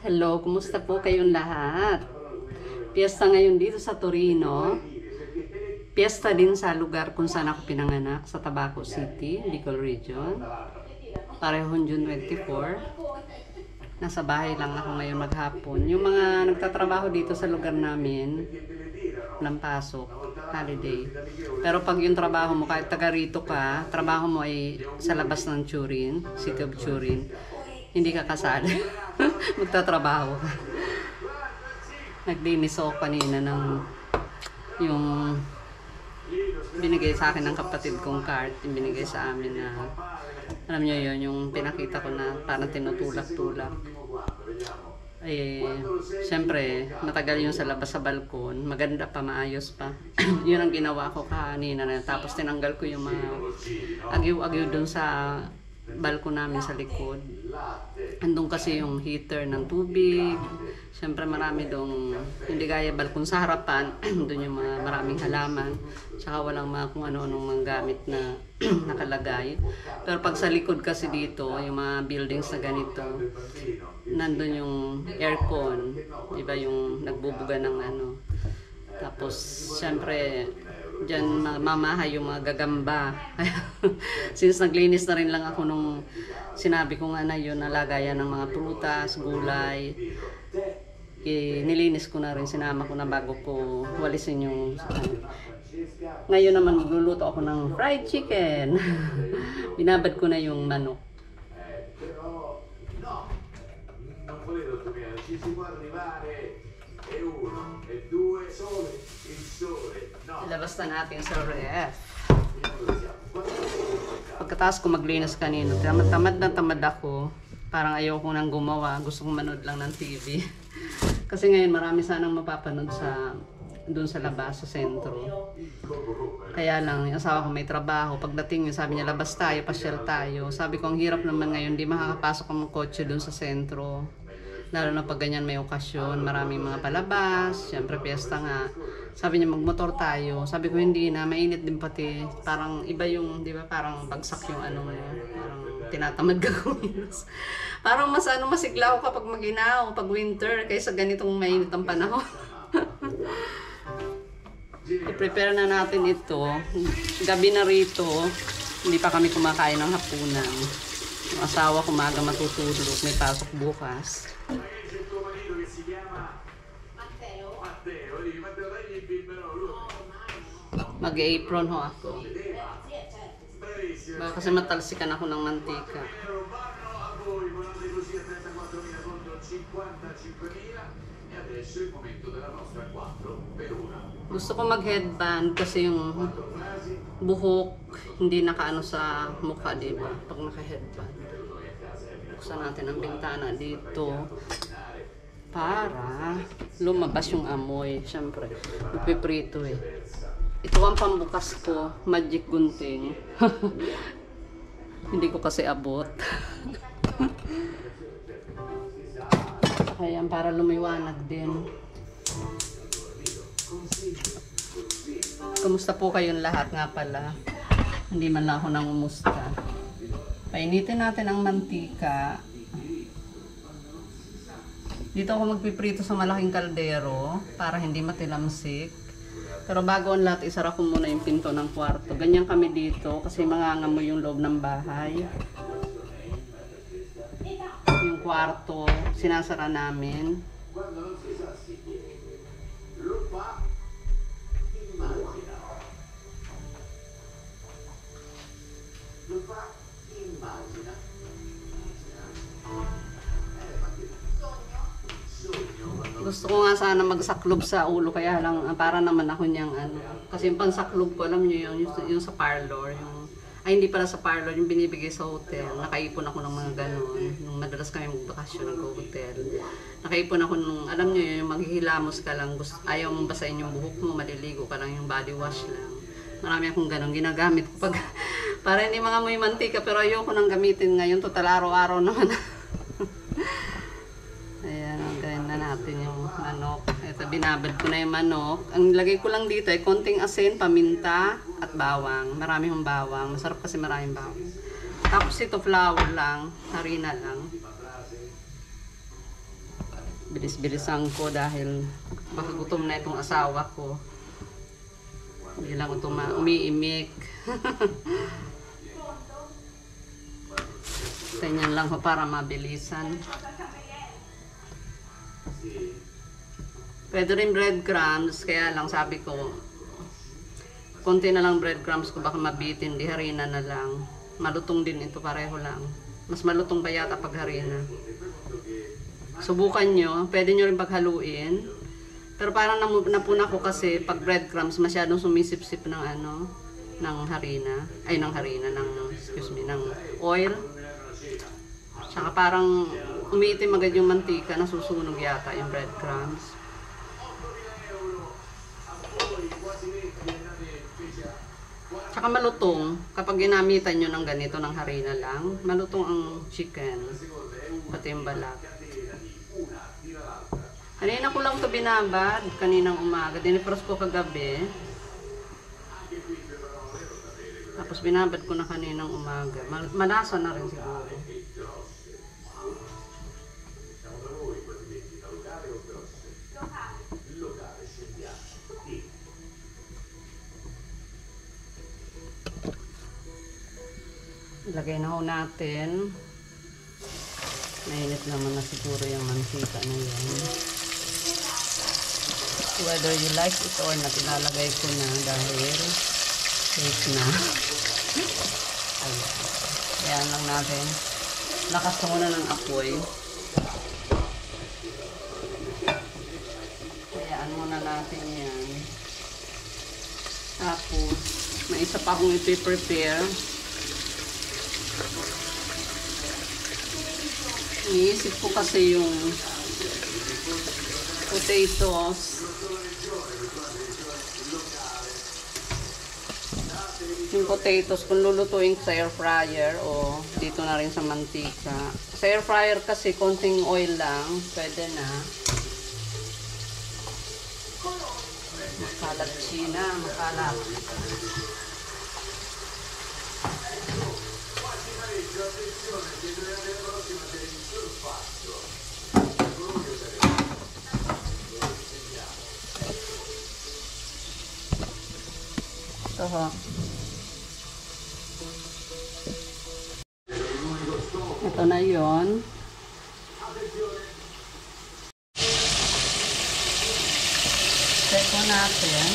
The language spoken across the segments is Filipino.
Hello, kumusta po kayong lahat? Piyesta ngayon dito sa Torino. Piyesta din sa lugar kung saan ako pinanganak, sa Tabaco City, Bicol Region. Parehong June 24. Nasa bahay lang ako ngayon maghapon. Yung mga nagtatrabaho dito sa lugar namin, walang pasok, holiday. Pero pag yung trabaho mo, kahit taga rito ka, trabaho mo ay sa labas ng Turin, City of Turin, hindi ka kasali. Magtatrabaho ka. Naglinis ako kanina ng yung binigay sa akin ng kapatid kong card, yung binigay sa amin na, alam niyo yun, yung pinakita ko na parang tinutulak-tulak. Eh, siyempre, matagal yung sa labas sa balkon, maganda pa, maayos pa. Yun ang ginawa ko kanina na, tapos tinanggal ko yung mga agyo-agyo dun sa balkon namin sa likod. Andun kasi yung heater ng tubig. Siyempre marami dong, hindi gaya balkon sa harapan, doon yung mga maraming halaman. Tsaka walang mga kung ano-anong mga gamit na nakalagay. Pero pag sa likod kasi dito, yung mga buildings na ganito, nandun yung aircon. Diba yung nagbubuga ng ano. Tapos siyempre, dyan mamahay yung mga gagamba. Since naglinis na rin lang ako nung sinabi ko nga na yun, nalagayan ng mga prutas, gulay. Nilinis ko na rin, sinama ko na bago ko walisin yung ngayon naman magluluto ako ng fried chicken. Binabad ko na yung manok. Ilabas na natin sa ref. Pagkatapos ko maglinis kanina, tamad na tamad ako. Parang ayoko nang gumawa, gusto kong manood lang ng TV. Kasi ngayon marami sanang mapapanood sa doon sa labas, sa sentro. Kaya lang, yung asawa ko may trabaho. Pagdating niya, sabi niya, labas tayo, pasyal tayo. Sabi ko, ang hirap naman ngayon, di makakapasok ang kotse doon sa sentro. Lalo na pag ganyan may okasyon, maraming mga palabas, syempre piyesta nga. Sabi niya, magmotor tayo. Sabi ko, hindi na, mainit din pati. Parang iba yung, di ba, parang bagsak yung ano mo, parang tinatamad ka kumilos. Parang mas masigla ako kapag maginaw, pag winter, kaysa ganitong mainit ang panahon. I-prepare na natin ito. Gabi na rito, hindi pa kami kumakain ng hapunan. Yung asawa ko maaga matutulog, may pasok bukas. Mag-apron ho ako. Baka kasi matalsikan ako ng mantika. Gusto ko mag-headband kasi yung buhok hindi nakaano sa mukha, diba? Pag naka-headband. Buksan natin ang bintana dito para lumabas yung amoy. Siyempre, magpiprito eh. Ito ang pambukas ko, magic gunting. Hindi ko kasi abot. Ayan, para lumiwanag din. Kumusta po kayong lahat nga pala? Hindi man lang ako nangumusta. Painitin natin ang mantika. Dito ako magpiprito sa malaking kaldero para hindi matilamsik. Pero bago ang lahat, isara ko muna yung pinto ng kwarto. Ganyan kami dito kasi mangangamoy yung loob ng bahay. Yung kwarto, sinasara namin. Gusto ko nga sana magsaklob sa ulo, kaya lang para naman ako niyang ano. Kasi yung pansaklob ko, alam niyo yung sa parlor, ay hindi pala sa parlor, yung binibigay sa hotel. Nakaipon ako ng mga ganon. Nung madalas kami magbakasyon ng hotel. Nakaipon ako nung, alam niyo yung maghihilamos ka lang, ayaw mong basahin yung buhok mo, maliligo ka lang, yung body wash lang. Marami akong ganon ginagamit ko pag para hindi mga amoy mantika, pero ayoko nang gamitin ngayon, total araw-araw naman. Ayan, gawin na natin yung manok. Ito, binabad ko na yung manok. Ang lagay ko lang dito ay konting asin, paminta, at bawang. Marami yung bawang. Masarap kasi maraming bawang. Tapos ito, flour lang, harina lang. bilis-bilisan ko dahil baka gutom na itong asawa ko. Hindi lang ito umiimik. Ganyan lang ho para mabilisan. Pwede rin breadcrumbs, kaya lang sabi ko, konti na lang breadcrumbs ko, baka mabitin, di harina na lang. Malutong din ito, pareho lang. Mas malutong pa yata pag harina. Subukan nyo, pwede nyo rin paghaluin. Pero parang napuna ko kasi pag breadcrumbs, masyadong sumisip-sip ng ng harina. Ay, ng harina, ng oil. Tsaka parang umiitim agad yung mantika, nasusunog yata yung breadcrumbs. Tsaka malutong, kapag ginamitan nyo ng ganito, ng harina lang, malutong ang chicken, pati yung balat. Kanina ko lang ito binabad, kaninang umaga, dinipros ko kagabi. Tapos binabad ko na kaninang umaga, malasa na rin siguro. Ilagay na ho natin. Mainit naman na siguro yung mantika na yan. Whether you like it or not, ilalagay ko na dahil safe na. Ayan. Ayan lang natin. Lakas ko muna ng apoy. Ayan muna natin yan. Tapos, may isa pa akong i-prepare. Iniisip ko kasi yung potatoes. Yung potatoes kung lulutuin sa air fryer o dito na rin sa mantika. Sa air fryer kasi konting oil lang, pwede na. Makalat China, makalat. Ito ho. Ito na yon. Check ko natin.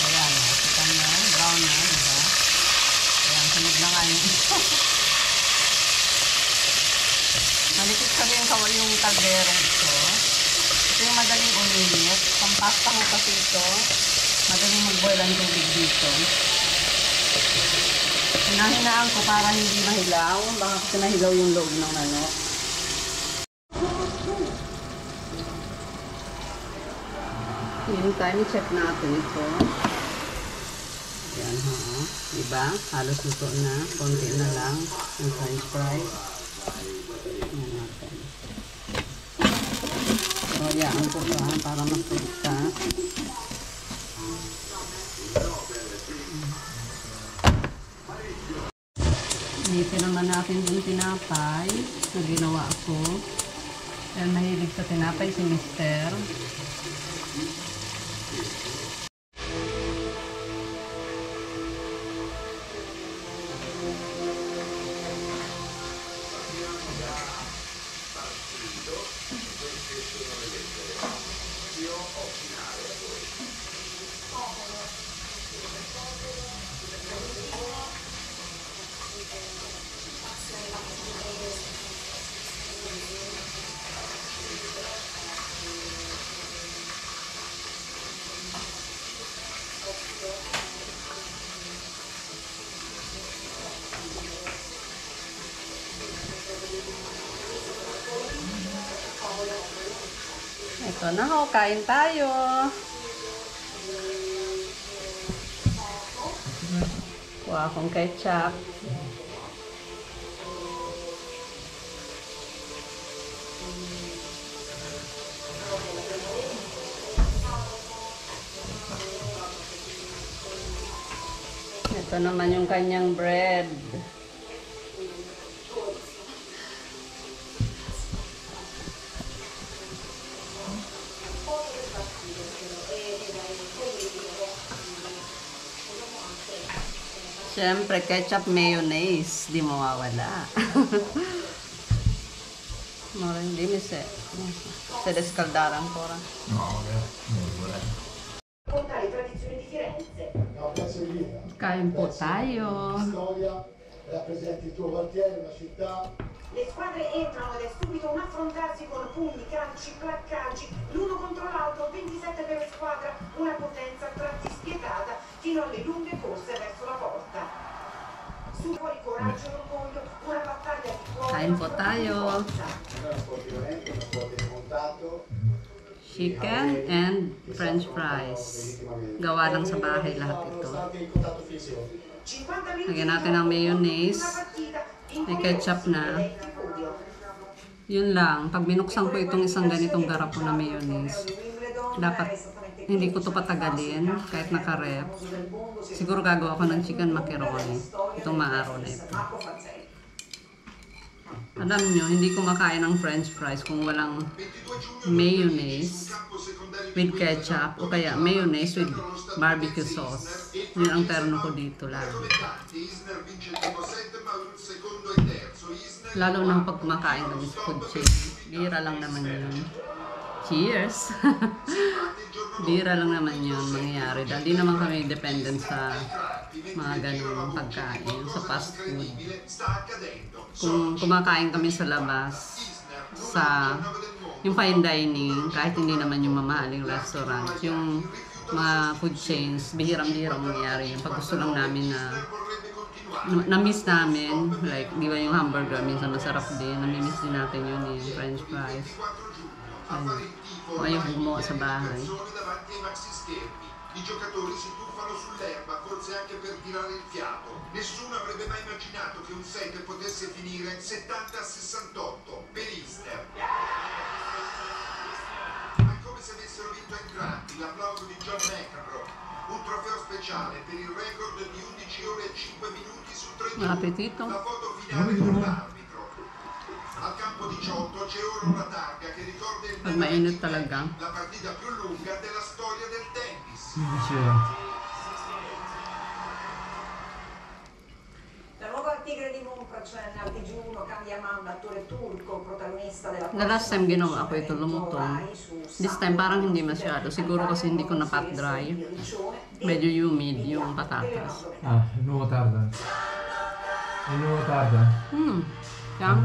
Ayan, kita nyo, brown na, diba? Ayan, sunog na nga yun. Malikit kami yung kalderong ito. Ito yung madaling uminit. Pampasta ko kasi ito. Madaling mag-boil ang tubig dito. Hinahinaan ko para hindi mahilaw. Baka kasi mahilaw yung loob ng manok. Yung time, check natin ito. Ayan ha. Diba? Halos luto na. Konti na lang. Yung french fries. Ayan natin. So, hayaan ko pa para magpagta. Initin naman natin yung tinapay na ginawa ko. Dahil mahilig sa tinapay si Mister. Ito na ho, kain tayo. Kuha akong ketchup. Ito naman yung kanyang bread. Siyempre, ketchup mayonnaise. Di mawawala. No, hindi mi se. Se descaldaran ancora. No, vabbè. Contare le tradizioni di Firenze. Kain po tayo. Storia, rappresenti il tuo quartiere, una città. Le squadre entrano ed è subito un affrontarsi con pugni, calci, placcaggi, l'uno contro l'altro, 27 per squadra, una potenza a tratti spietata fino alle lunghe corse verso la porta. Su fuori coraggio e orgoglio, una battaglia di cuore. Kain po tayo. Un po' di violento, un po' di montato. Chicken and french fries. Gawa lang sa bahay lahat ito. Lagyan natin ng mayonnaise. May ketchup na. Yun lang. Pag binuksan ko itong isang ganitong garapo na mayonnaise, dapat hindi ko to patagalin kahit naka-rep. Siguro gagawa ko ng chicken macaroni. Itong maaraw na ito. Alam nyo, hindi ko makain ng french fries kung walang mayonnaise with ketchup o kaya mayonnaise with barbecue sauce. Yun ang terno ko dito lagi. Lalo na pag kumakain kami sa food chain. Bira lang naman yun. Cheers! Bira lang naman yun mangyayari. Dahil di naman kami dependent sa mga ganung pagkain, sa fast food. Kung kumakain kami sa labas, sa yung fine dining, kahit hindi naman yung mamahaling restaurant, yung mga food chains, bihirang-bihirang mangyayari yun. Pag gusto lang namin na-miss namin, like, di ba yung hamburger, minsan masarap din, nami-miss din natin yun, yung french fries. Ayun. O ayaw gumawa sa bahay. I giocatori si tuffano sull'erba, forse anche per tirare il fiato. Nessuno avrebbe mai immaginato che un set potesse finire 70-68 per Easter. È come se avessero vinto entrambi. L'applauso di John McEnroe. Un trofeo speciale per il record di 11 ore e 5 minuti su 31. Buon appetito. La foto finale con l'arbitro. Al campo 18 c'è ora una targa che ricorda il Pag mainit talaga. la partita più lunga della storia del tennis. La nuova Tigre di Montpra, cioè nel TG1, cambia mano l'attore turco, protagonista della The last time ginawa ko ito lumutong. This time parang hindi masyado. Siguro kasi hindi ko na pat dry. Medyo humid yung patatas. Ah, il nuovo tarda. Il nuovo tarda. Yan.